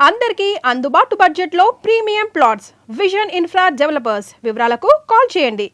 అందరికీ అందుబాటు బడ్జెట్లో premium plots vision infra developers. వివరాలకు కాల్ చేయండి.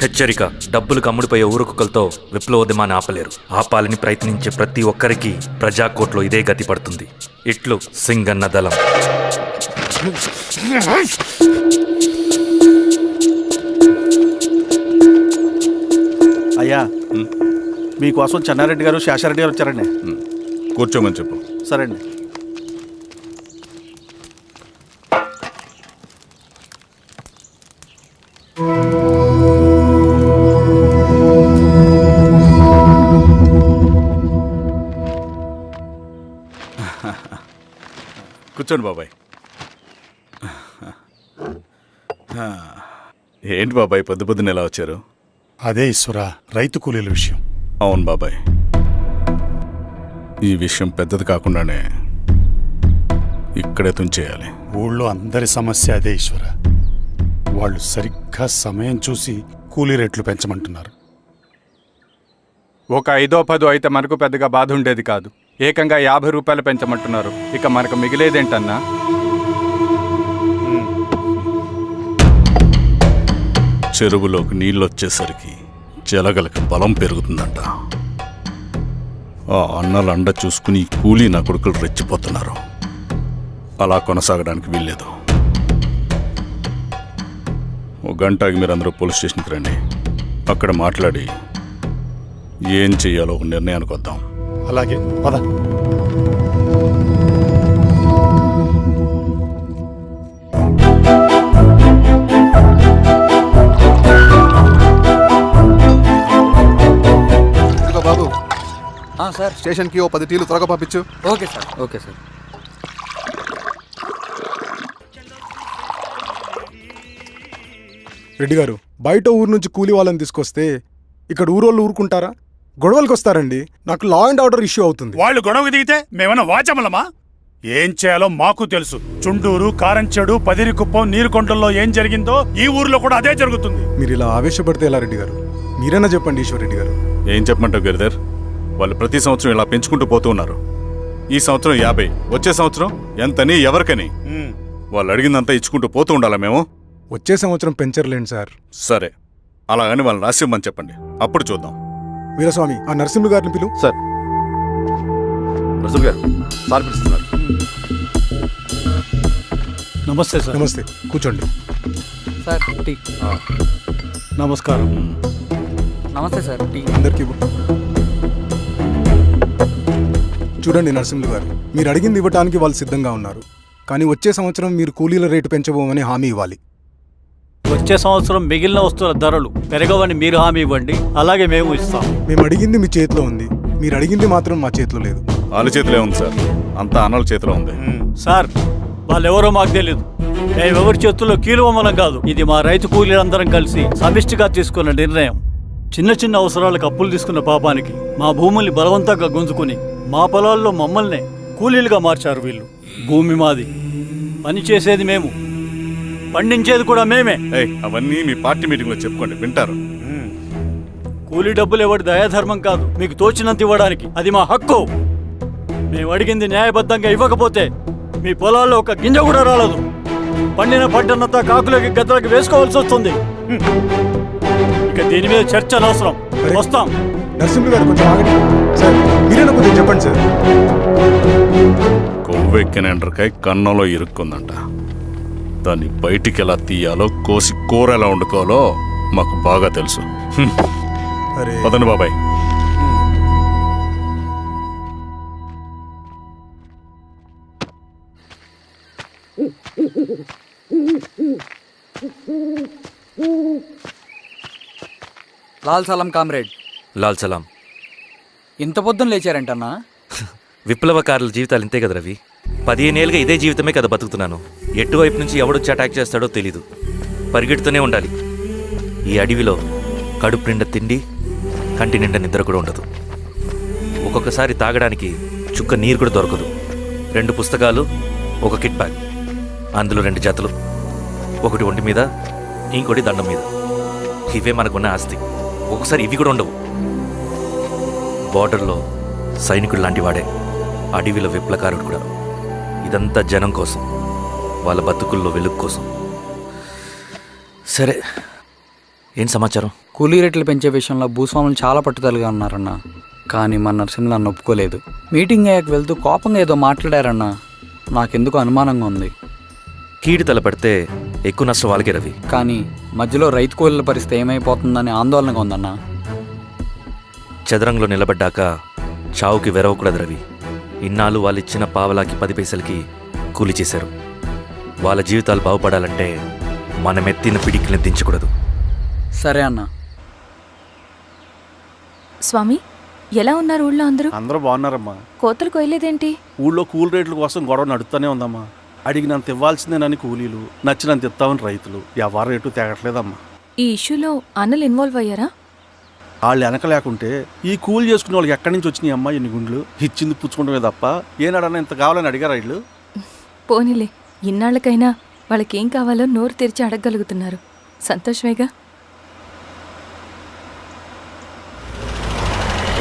హెచ్చరిక: డబ్బులు కమ్ముడిపోయే ఊరుకుక్కలతో విప్లవోద్యమాన్ని ఆపలేరు. ఆపాలని ప్రయత్నించే ప్రతి ఒక్కరికి ప్రజాకోర్టులో ఇదే గతి పడుతుంది. ఇట్లు సింగన్న దళం. అయ్యా, మీకోసం చెన్నారెడ్డి గారు శేషారెడ్డి గారు వచ్చారండి. కూర్చోమని చెప్పు. సరే అండి. కూర్చోండి బాబాయ్. ఏంటి బాబాయ్ పొద్దు పొద్దున ఎలా వచ్చారు? అదే ఈశ్వర, రైతు కూలీల విషయం. అవును బాబాయ్, ఈ విషయం పెద్దది కాకుండానే ఇక్కడే తుంచేయాలి. ఊళ్ళో అందరి సమస్య అదే ఈశ్వర. వాళ్ళు సరిగ్గా సమయం చూసి కూలీ రేట్లు పెంచమంటున్నారు. ఒక 5-10 అయితే మనకు పెద్దగా బాధ ఉండేది కాదు. ఏకంగా 50 రూపాయలు పెంచమంటున్నారు. ఇక మనకు మిగిలేదేంటన్నా? చెరువులోకి నీళ్ళు వచ్చేసరికి జలగలకి బలం పెరుగుతుందంట. ఆ అన్నల అండ చూసుకుని కూలీ నా కొడుకులు రెచ్చిపోతున్నారు. అలా కొనసాగడానికి వీల్లేదు. ఓ గంటకి మీరందరూ పోలీస్ స్టేషన్కి రండి. అక్కడ మాట్లాడి ఏం చెయ్యాలో ఒక నిర్ణయానికి వద్దాం. అలాగే పద. బాబు సార్, స్టేషన్కి ఓ 10 టీలు త్వరగా పంపించు. Okay sir. Okay sir. Reddy గారు, బయట ఊరు నుంచి కూలీ వాళ్ళని తీసుకొస్తే ఇక్కడ ఊరోళ్ళు ఊరుకుంటారా? గొడవలకు వస్తారండి. నాకు లా అండ్ ఆర్డర్ ఇష్యూ అవుతుంది. వాళ్ళు గొడవకు దిగితే మేమన్నా వాచమలమా? ఏం చేయాలో మాకు తెలుసు. చుండూరు, కారంచెడు, పదిరికుప్పం, నీరుకొండల్లో ఏం జరిగిందో ఈ ఊర్లో కూడా అదే జరుగుతుంది. మీరు ఇలా ఆవేశపడితే ఎలా రెడ్డి గారు? మీరైనా చెప్పండి ఈశ్వర్ రెడ్డి గారు. ఏం చెప్పమంటావు గిరిధర్? వాళ్ళు ప్రతి సంవత్సరం ఇలా పెంచుకుంటూ పోతూ ఉన్నారు. ఈ సంవత్సరం 50, వచ్చే సంవత్సరం ఎంతని, ఎవరికని వాళ్ళు అడిగిందంతా ఇచ్చుకుంటూ పోతూ ఉండాలా మేము? వచ్చే సంవత్సరం పెంచర్లేండి సార్. సరే, అలాగని వాళ్ళని రాసిమ్మని చెప్పండి, అప్పుడు చూద్దాం. వీరస్వామి, ఆ నరసింహులు గారిని పిలువు. సార్, నరసింహ గారు సార్ పిలుస్తున్నారు. నమస్తే సార్. నమస్తే, కూర్చోండి. Sir tea. నమస్కారం. నమస్తే సార్. టీ అందరికీ చూడండి నరసింహులు గారు, మీరు అడిగింది ఇవ్వటానికి వాళ్ళు సిద్ధంగా ఉన్నారు. కానీ వచ్చే సంవత్సరం మీరు కూలీల రేటు పెంచబోమని హామీ ఇవ్వాలి. వచ్చే సంవత్సరం మిగిలిన వస్తువుల ధరలు పెరగవని మీరు హామీ ఇవ్వండి, అలాగే మేము ఇస్తాం. మేము అడిగింది మీ చేతిలో ఉంది, మీరు అడిగింది మాత్రం మా చేతిలో లేదు. వాళ్ళ చేతిలో ఉంది సార్, అంతా అన్నల చేతిలో ఉంది. సార్, వాళ్ళెవరో మాకు తెలియదు. మేమెవరి చేతుల్లో కీలువమనం కాదు. ఇది మా రైతు కూలీలందరం కలిసి సమిష్టిగా తీసుకున్న నిర్ణయం. చిన్న చిన్న అవసరాలకు అప్పులు తీసుకున్న పాపానికి మా భూముల్ని బలవంతంగా గుంజుకుని మా పొలాల్లో మమ్మల్నే కూలీలుగా మార్చారు వీళ్ళు. భూమి మాది, పని చేసేది మేము, పండించేది కూడా మేమే. అవన్నీ మీ పార్టీ మీటింగ్ లో చెప్పుకోండి, వింటారు. కూలీ డబ్బులు ఎవరి దయాధర్మం కాదు, మీకు తోచినంత ఇవ్వడానికి అది మా హక్కు. మేము అడిగింది న్యాయబద్ధంగా ఇవ్వకపోతే మీ పొలాల్లో ఒక గింజ కూడా రాలదు. పండిన పంటనంతా కాకులకి గద్దలకి వేసుకోవాల్సి వస్తుంది. ఇక దీని మీద చర్చ అనవసరం. వస్తాం. నరసింహులు గారు కొంచెం ఆగండి సార్. మీరైనా కొంచెం చెప్పండి సార్. కొవ్వెక్కిన ఎండ్రకాయ కన్నంలో ఇరుక్కుందంట. దాన్ని బయటికి ఎలా తీయాలో, కోసి కూర ఎలా వండుకోవాలో మాకు బాగా తెలుసు. పదండి బాబాయ్. లాల్ సలాం కామ్రేడ్. లాల్ సలాం. ఇంత పొద్దున లేచారంటన్నా? విప్లవకారుల జీవితాలు ఇంతే కదా రవి. 15 ఏళ్ళుగా ఇదే జీవితమే కదా బతుకుతున్నాను. ఎటువైపు నుంచి ఎవడొచ్చి అటాక్ చేస్తాడో తెలీదు. పరిగెడుతూనే ఉండాలి. ఈ అడవిలో కడుపు నిండా తిండి, కంటి నిండా నిద్ర కూడా ఉండదు. ఒక్కొక్కసారి తాగడానికి చుక్క నీరు కూడా దొరకదు. 2 పుస్తకాలు, ఒక కిట్ బ్యాగ్, అందులో 2 జతలు, ఒకటి ఒంటి మీద, ఇంకోటి దండం మీద. ఇవే మనకున్న ఆస్తి. ఒక్కొక్కసారి ఇవి కూడా ఉండవు. బార్డర్లో సైనికుడు లాంటి వాడే, అడవిలో విప్లవకారుడు కూడా. ఇదంతా జనం కోసం, వాళ్ళ బతుకుల్లో వెలుగు కోసం. సరే, ఏం సమాచారం? కూలీ రేట్లు పెంచే విషయంలో భూస్వాములు చాలా పట్టుదలగా ఉన్నారన్న. కానీ మన నరసింహ నన్ను ఒప్పుకోలేదు. మీటింగ్ అయ్యాక వెళ్తూ కోపంగా ఏదో మాట్లాడారన్న. నాకెందుకు అనుమానంగా ఉంది. కీడు తలపడితే ఎక్కువ నష్టం వాళ్ళకే రవి. కానీ మధ్యలో రైతు కూలీల పరిస్థితి ఏమైపోతుందని ఆందోళనగా ఉందన్న. చదరంగంలో నిలబడ్డాక చావుకి వెరవకూడదు రవి. ఇన్నాళ్ళు వాళ్ళు ఇచ్చిన పావలాకి 10 పైసలకి కూలి చేశారు. వాళ్ళ జీవితాలు బాగుపడాలంటే మనమెత్తిన పిడికిని దించకూడదు. సరే అన్న. స్వామి, ఎలా ఉన్నారు ఊళ్ళో అందరూ? అందరూ బాగున్నారమ్మా. కోతలు కొయ్యలేదేంటి? ఊళ్ళో కూలి రేట్ల కోసం గొడవ నడుస్తూనే ఉందమ్మా. అడిగినంత ఇవ్వాల్సిందేనని కూలీలు, నచ్చినంత ఇస్తామని రైతులు. ఎవరు రేటు తేగట్లేదమ్మా. ఈ ఇష్యూలో అన్నలు ఇన్వాల్వ్ అయ్యారా? వాళ్ళు వెనక లేకుంటే ఈ కూలి చేసుకునే వాళ్ళకి ఎక్కడి నుంచి వచ్చినాయి అమ్మా ఎన్ని గుండ్లు? ఇచ్చింది పుచ్చుకుంటమే తప్ప ఏనాడన్నా ఇంత కావాలని అడిగారు వీళ్ళు. పోనీలే, ఇన్నాళ్ళకైనా వాళ్ళకేం కావాలో నోరు తెరిచి అడగగలుగుతున్నారు. సంతోషమేగా.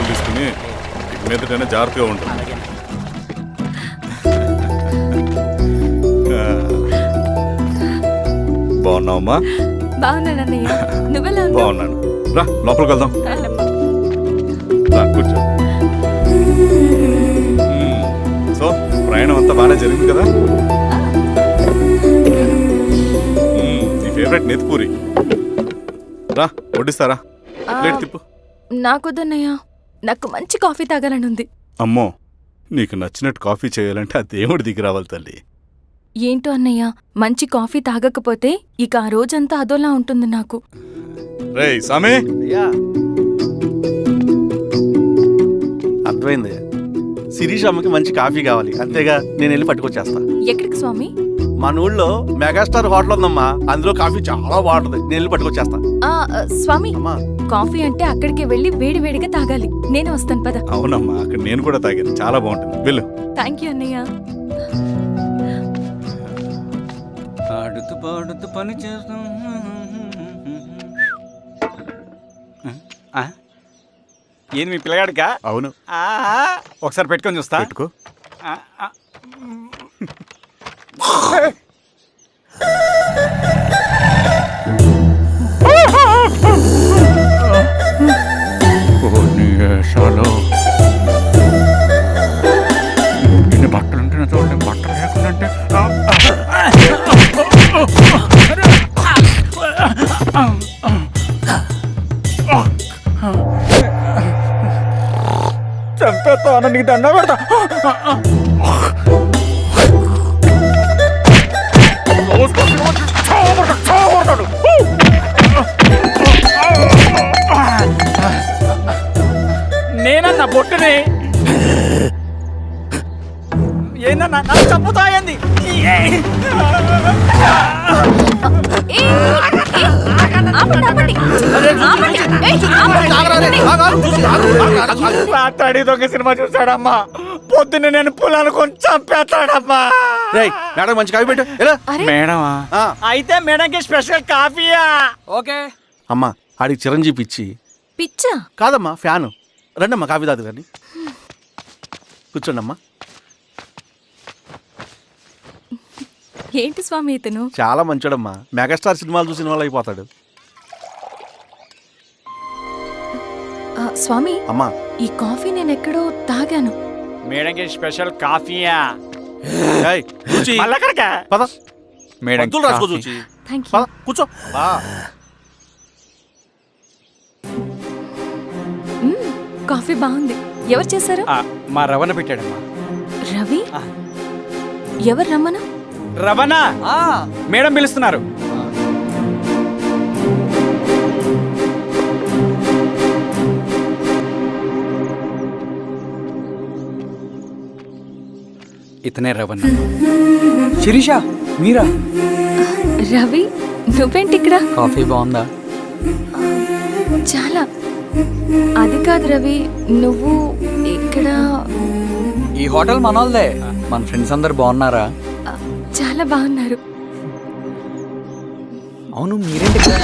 తీసుకుని మీదటైనా జాగ్రత్తగా ఉంటుంది. బాగున్నావమ్మా? బాగున్నానన్నయ్య, నువ్వెలా ఉన్నావు? బాగున్నాను. రా లోపలికి వెళ్దాం. రా కూర్చో. సో ప్రయాణం అంతా బాగానే జరిగింది కదా? నీ ఫేవరెట్ నెత్తిపూరి. రా వడ్డిస్తారా? ప్లేట్ తిప్పు. నాకొద్దన్నయ్య, నాకు మంచి కాఫీ తాగాలని ఉంది. అమ్మో, నీకు నచ్చినట్టు కాఫీ చేయాలంటే ఆ దేవుడి దిగి రావాలి తల్లి. ఏంటో అన్నయ్య, మంచి కాఫీ తాగకపోతే ఇక ఆ రోజంతా అదోలా ఉంటుంది నాకు. రేయ్ సామి, అయ్యా అర్థమైంది. శిరీష్ అమ్మకి మంచి కాఫీ కావాలి, అంతేగా. నేను వెళ్ళి పట్టుకొచ్చేస్తా. ఎక్కడికి స్వామి? మన ఊళ్ళో మెగాస్టార్ హోటల్ ఉందమ్మా, అందులో కాఫీ చాలా బాగుంటుంది. నేను వెళ్ళి పట్టుకొచ్చేస్తా. స్వామి, అమ్మా కాఫీ అంటే అక్కడికి వెళ్ళి వేడి వేడిగా తాగాలి. నేను వస్తాను పద. అవునమ్మా, అక్కడ నేను కూడా తాగాను, చాలా బాగుంటుంది. వెళ్ళు. థ్యాంక్ యూ అన్నయ్య. ఆడుతూ పాడుతూ పని చేస్తాం. ఏంది మీ పిల్లగాడికా? అవును, ఒకసారి పెట్టుకొని చూస్తా. పెట్టుకో. ఇన్ని బట్టలు ఉంటే చూడండి, బట్టలు లేకుండా చంపేస్తాను. నీకు దండ పెడతా. నేనన్నా బొట్టుని ఏందన్నా నన్ను చంపుతాయంది. మాట్లాడి దొంగ సినిమా చూసాడమ్మా. పొద్దున్న నేను పొలాలు కొంచెం చంపేస్తాడమ్మా. మేడం మంచి కాఫీ పెట్టు. మేడమా? అయితే మేడంకి స్పెషల్ కాఫీయా? ఓకే అమ్మా, ఆడికి చిరంజీవి పిచ్చి. పిచ్చా? కాదమ్మా, ఫ్యాను. రండమ్మా కాఫీ తాదు రండి. కూర్చోండి అమ్మా. ఏంటి స్వామి ఇతను? చాలా మంచోడమ్మా. మెగాస్టార్ సినిమాలు చూసిన వాళ్ళు అయిపోతాడు. స్వామి, అమ్మా ఈ కాఫీ నేను ఎక్కడో తాగాను. మేడంకి స్పెషల్ కాఫీయా? ఏయ్, కూర్చో. మళ్ళక్కడికా? పద. మేడం మందులు రాసుకో చూచి. Thank you. పద, కూర్చో. కాఫీ బాగుంది. ఎవరు చేశారు? మా రవణ పెట్టాడమ్మా. రవి? ఎవరు రమ్మను? రవణ మేడం పిలుస్తున్నారు. ఇతనే రవణ. శిరీష, మీరా? రవి, నువ్వేంటి ఇక్కడ? కాఫీ బాగుందా? చాలా. అది కాదు రవి, నువ్వు ఇక్కడ ఈ హోటల్ మనోల్దే. మన ఫ్రెండ్స్ అందరు బాగున్నారా? చాలా బాగున్నారు. అవును, మీరేంటి ఇక్కడ?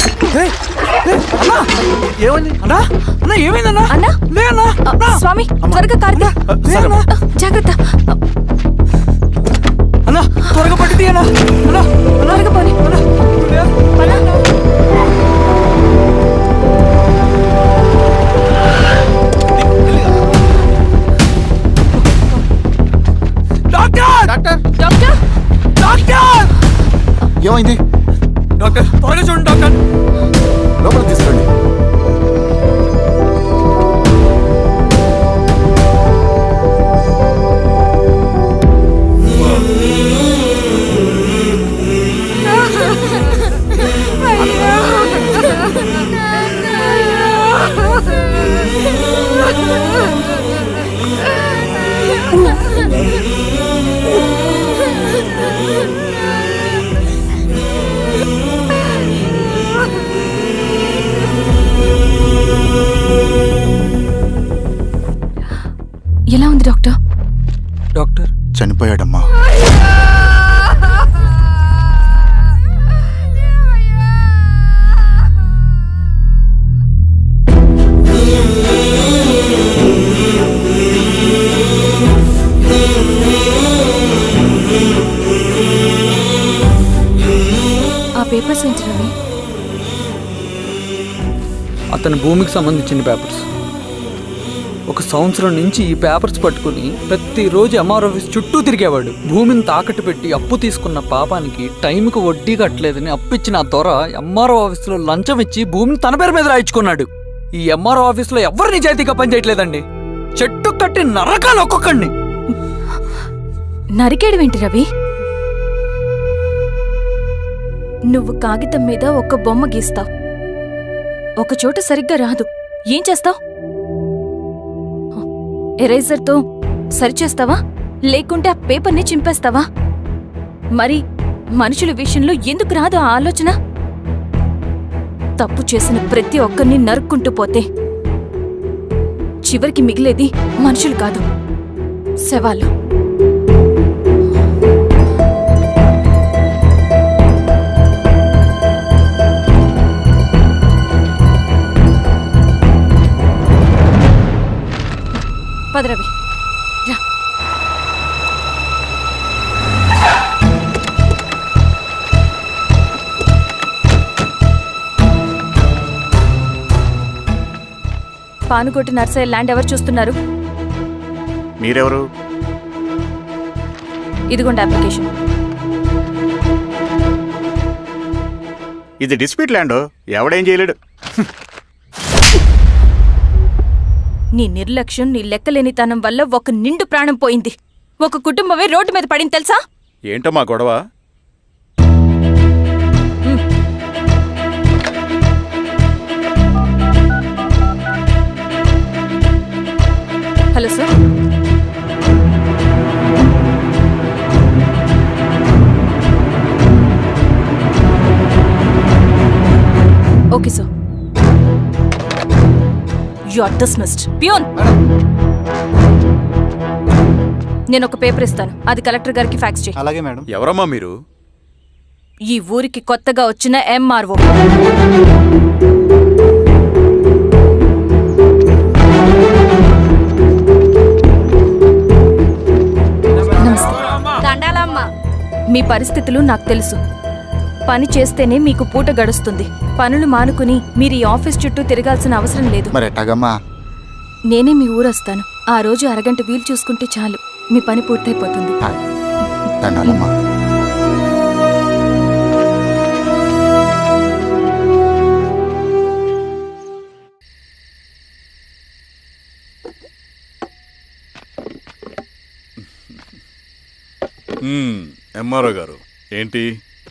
ఏమైంది అన్నా? అన్నా ఏమైందన్నా? అన్నా లే అన్నా. స్వామి త్వరగా కారుతా. జాగ్రత్త అన్నా, త్వరగా పట్టి తీయనా. అన్నా త్వరగా పోనీ. అన్నా. డాక్టర్ డాక్టర్ డాక్టర్ డాక్టర్ ఏమైంది? డాక్టర్ త్వరగా చూడండి డాక్టర్. లోపలికి తీసుకురండి. ఎలా ఉంది డాక్టర్? డాక్టర్ చనిపోయాడమ్మా. ఆ పేపర్స్ ఏంటి రవి? అతని భూమికి సంబంధించిన పేపర్స్. ఒక సంవత్సరం నుంచి ఈ పేపర్స్ పట్టుకుని ప్రతిరోజు ఎంఆర్ ఆఫీస్ చుట్టూ తిరిగేవాడు. భూమిని తాకట్టు పెట్టి అప్పు తీసుకున్న పాపానికి టైంకి వడ్డీ కట్టలేదని అప్పిచ్చిన ఆ దొర ఎంఆర్ఓ ఆఫీస్లో లంచం ఇచ్చి భూమిని తన పేరు మీద రాయించుకున్నాడు. ఈ ఎంఆర్ఓ ఆఫీస్లో ఎవరు నిజాయితీగా పనిచేయట్లేదండి. చెట్టు కట్టి నరకాలి ఒక్కొక్కడిని. నరికేయడం ఏంటి రవి? నువ్వు కాగితం మీద ఒక బొమ్మ గీస్తావు, ఒక చోట సరిగ్గా రాదు, ఏం చేస్తావు? ఎరేజర్తో సరిచేస్తావా, లేకుంటే ఆ పేపర్ని చింపేస్తావా? మరి మనుషుల విషయంలో ఎందుకు రాదు ఆ ఆలోచన? తప్పు చేసిన ప్రతి ఒక్కరిని నరుక్కుంటూ పోతే చివరికి మిగిలేది మనుషులు కాదు, శవాలు. పదరవి రా. పానుకోటి నర్సయ్య ల్యాండ్ ఎవరు చూస్తున్నారు? మీరెవరు? ఇదిగోండి అప్లికేషన్. ఇది డిస్ప్యూట్ ల్యాండ్, ఎవడేం చేయలేడు. నీ నిర్లక్ష్యం, నీ లెక్కలేనితనం వల్ల ఒక నిండు ప్రాణం పోయింది. ఒక కుటుంబమే రోడ్డు మీద పడింది తెలుసా? ఏంటో మా గొడవ? Hello sir. Okay sir. You are dismissed. Peon, నేను ఒక పేపర్ ఇస్తాను, అది కలెక్టర్ గారికి ఫ్యాక్స్ చేయి. అలాగే మేడం. ఎవరమ్మా మీరు? ఈ ఊరికి కొత్తగా వచ్చిన ఎంఆర్ఓ. మీ పరిస్థితులు నాకు తెలుసు. పని చేస్తేనే మీకు పూట గడుస్తుంది. పనులు మానుకుని మీరు ఈ ఆఫీస్ చుట్టూ తిరగాల్సిన అవసరం లేదు. మరి ఎట్టాగమ్మా? నేనే మీ ఊరొస్తాను. ఆ రోజు అరగంట వీలు చూసుకుంటే చాలు, మీ పని పూర్తయిపోతుంది. దండాలమ్మా. ఎంఆర్ఓ గారు, ఏంటి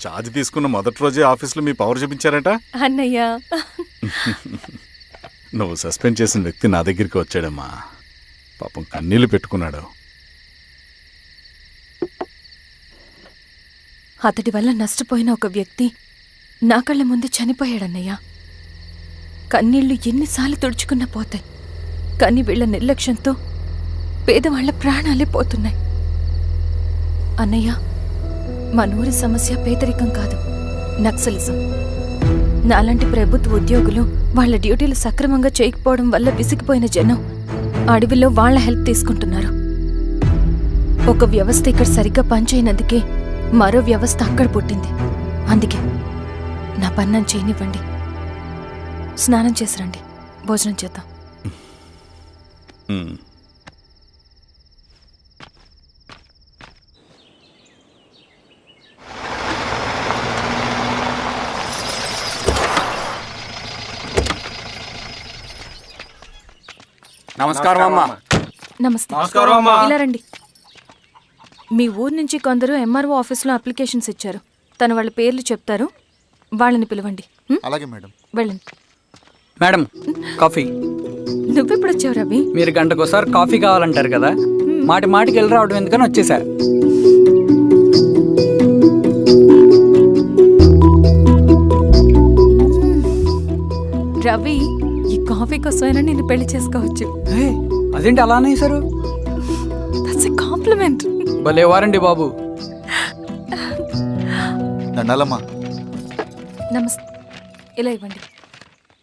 ఛార్జ్ తీసుకున్న మొదటి రోజే ఆఫీస్లో మీ పవర్ చూపించారట? అన్నయ్య, నువ్వు సస్పెండ్ చేసిన వ్యక్తి నా దగ్గరికి వచ్చాడమ్మా. పాపం కన్నీళ్లు పెట్టుకున్నాడు. అతడి వల్ల నష్టపోయిన ఒక వ్యక్తి నా కళ్ళ ముందు చనిపోయాడన్నయ్య. కన్నీళ్లు ఎన్నిసార్లు తుడుచుకున్నా పోతాయి, కానీ వీళ్ళ నిర్లక్ష్యంతో పేదవాళ్ల ప్రాణాలే పోతున్నాయి. అన్నయ్య, మా నూరి సమస్య పేదరికం కాదు, నక్సలిజం. నాలాంటి ప్రభుత్వ ఉద్యోగులు వాళ్ళ డ్యూటీలు సక్రమంగా చేయకపోవడం వల్ల విసిగిపోయిన జనం అడవిలో వాళ్ల హెల్ప్ తీసుకుంటున్నారు. ఒక వ్యవస్థ ఇక్కడ సరిగ్గా పనిచేయనందుకే మరో వ్యవస్థ అక్కడ పుట్టింది. అందుకే నా పన్నం చేయనివ్వండి. స్నానం చేసి రండి, భోజనం చేద్దాం. నమస్కారం అమ్మా. నమస్తే. ఇలా రండి. మీ ఊరు నుంచి కొందరు ఎంఆర్ఓ ఆఫీస్లో అప్లికేషన్స్ ఇచ్చారు. తను వాళ్ళ పేర్లు చెప్తారు, వాళ్ళని పిలవండి. అలాగే మేడం. వెళ్ళండి. Madam, coffee. నువ్వెప్పుడు వచ్చావు రవి? మీరు గంటకోసారి కాఫీ కావాలంటారు కదా, మాటి మాటికి వెళ్ళి రావడం ఎందుకని వచ్చేసా. రవి, ఈ కాఫీ కోసమైనా నేను పెళ్లి చేసుకోవచ్చు. అదేంటి అలా అనేసారు? That's a compliment. భలే వారండి బాబు. దండాలమ్మా. నమస్తే. ఇలా ఇవ్వండి.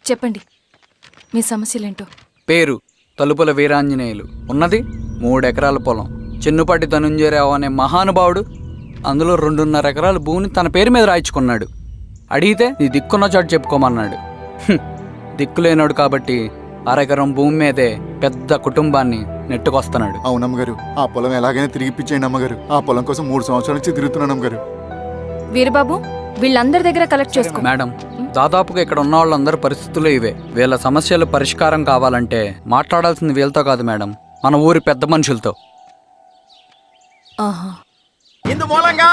చెప్పండి మీ సమస్యలేంటో. పేరు తలుపుల వీరాంజనేయులు, ఉన్నది 3 ఎకరాల పొలం. చిన్నుపాటి ధనుంజయరావు అనే మహానుభావుడు అందులో 2.5 ఎకరాల భూమిని తన పేరు మీద రాయించుకున్నాడు. అడిగితే నీ దిక్కున్న చోటు చెప్పుకోమన్నాడు. దిక్కులేనాడు కాబట్టి 1/2 ఎకరం భూమి మీదే పెద్ద కుటుంబాన్ని నెట్టుకొస్తున్నాడు. అవునమ్మగారు, ఆ పొలం ఎలాగైనా తిరిగి ఇప్పించేయండి అమ్మగారు. ఆ పొలం కోసం 3 సంవత్సరాల నుంచి తిరుగుతున్నాను అమ్మగారు. వీరబాబు, వీళ్ళందరి దగ్గర కలెక్ట్ చేసుకో. మేడం, దాదాపుగా ఇక్కడ ఉన్న వాళ్ళందరి పరిస్థితులు ఇవే. వీళ్ళ సమస్యలు పరిష్కారం కావాలంటే మాట్లాడాల్సింది వీళ్ళతో కాదు మేడం, మన ఊరి పెద్ద మనుషులతో. ఇందు మూలంగా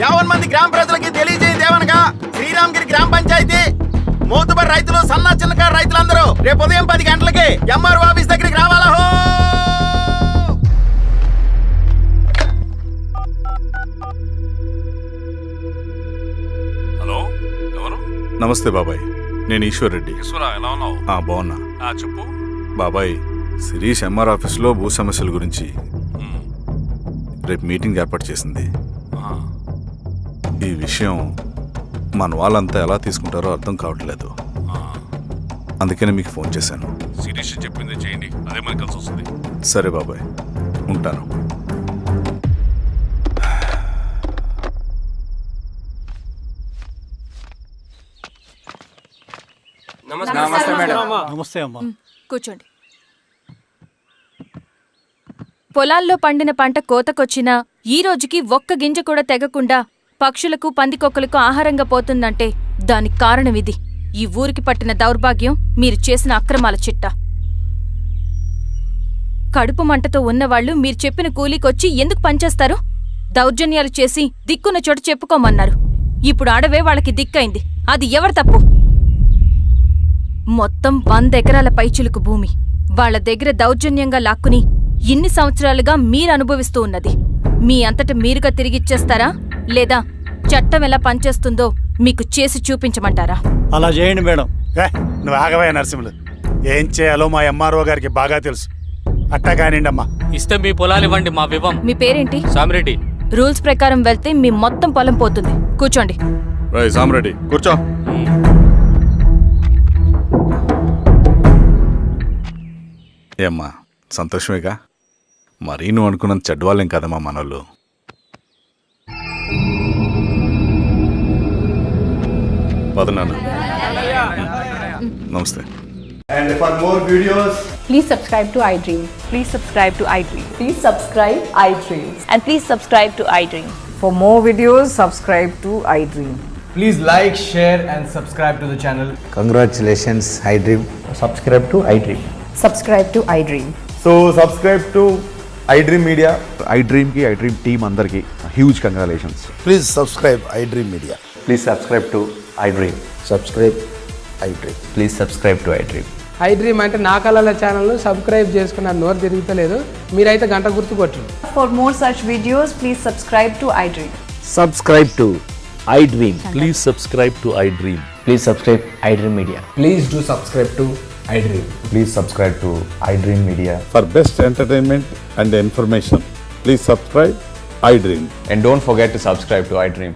50 మంది గ్రామ ప్రజలకి తెలియజేయదేవనగా శ్రీరామగిరి గ్రామ పంచాయతీ మోతుబడి రైతులు, సన్న చిన్నకారు రైతులందరూ రేపు ఉదయం 10 గంటలకి ఎంఆర్ఓ ఆఫీస్ దగ్గరికి రావాలా. హలో, ఎవరు? నమస్తే బాబాయ్, నేను ఈశ్వర్ రెడ్డి. ఎలా ఉన్నావు? బాగున్నా. చెప్పు. బాబాయ్, శిరీష్ ఎంఆర్ ఆఫీస్లో భూ సమస్యల గురించి రేపు మీటింగ్ ఏర్పాటు చేసింది. ఈ విషయం మన వాళ్ళంతా ఎలా తీసుకుంటారో అర్థం కావట్లేదు. అందుకనే మీకు ఫోన్ చేశాను. శిరీష్ చెప్పింది చేయండి, అదే మనకు కలిసి వస్తుంది. సరే బాబాయ్, ఉంటాను. నమస్తే మేడం. నమస్తే అమ్మా. కూర్చోండి. పొలాల్లో పండిన పంట కోతకొచ్చినా ఈ రోజుకి ఒక్క గింజ కూడా తెగకుండా పక్షులకు, పందికొక్కలకు ఆహారంగా పోతుందంటే దానికి కారణం ఇది. ఈ ఊరికి పట్టిన దౌర్భాగ్యం మీరు చేసిన అక్రమాల చిట్టా. కడుపు మంటతో ఉన్నవాళ్లు మీరు చెప్పిన కూలీకొచ్చి ఎందుకు పనిచేస్తారు? దౌర్జన్యాలు చేసి దిక్కున్న చోట చెప్పుకోమన్నారు. ఇప్పుడు అడవే వాళ్ళకి దిక్కైంది. అది ఎవరి తప్పు? మొత్తం 100 ఎకరాల పైచిలుకు భూమి వాళ్ల దగ్గర దౌర్జన్యంగా లాక్కుని ఇన్ని సంవత్సరాలుగా మీరు అనుభవిస్తూ ఉన్నది. మీ అంతట మీరుగా తిరిగిచ్చేస్తారా, లేదా చట్టం ఎలా పనిచేస్తుందో మీకు చేసి చూపించమంటారా? అలా చేయండి మేడం. నువ్వు ఆగవయ్య నరసింహులు. ఏం చేయాలో మా ఎంఆర్ఓ గారికి బాగా తెలుసు. అట్టా కానివ్వండమ్మా. ఇస్తే మీ పొలాలు ఇవ్వండి, మా వివం. మీ పేరేంటి? సామిరెడ్డి. రూల్స్ ప్రకారం వెళ్తే మీ మొత్తం పొలం పోతుంది. కూర్చోండి. సామిరెడ్డి కూర్చో. ఏమ్మా, సంతోషమేగా? మరీ నువ్వు అనుకున్నంత చెడ్డవాళ్ళేం కదమ్మా మనోళ్ళు. పదనాన్న. నమస్తే. And for more videos, Please subscribe to iDream. Please subscribe to iDream. Please subscribe iDream. And please subscribe to iDream. For more videos, subscribe to iDream. please like, share and subscribe to the channel. Congratulations, iDream. Subscribe to iDream. Subscribe to iDream. So subscribe to iDream Media. iDream ki iDream team andarki huge congratulations. Please subscribe iDream Media. Please subscribe to iDream. Subscribe iDream. Please subscribe to iDream. iDream అంటే నా కళల channel subscribe చేసుకున్న నోరు తిరుగుతలేదు. మీరైతే గంట గుర్తు కొట్టండి. For more such videos, please subscribe to iDream. Subscribe to iDream. Please subscribe to iDream. Please subscribe iDream Media. Please do subscribe to iDream. Please subscribe to iDream Media. For best entertainment and information, please subscribe iDream. And don't forget to subscribe to iDream.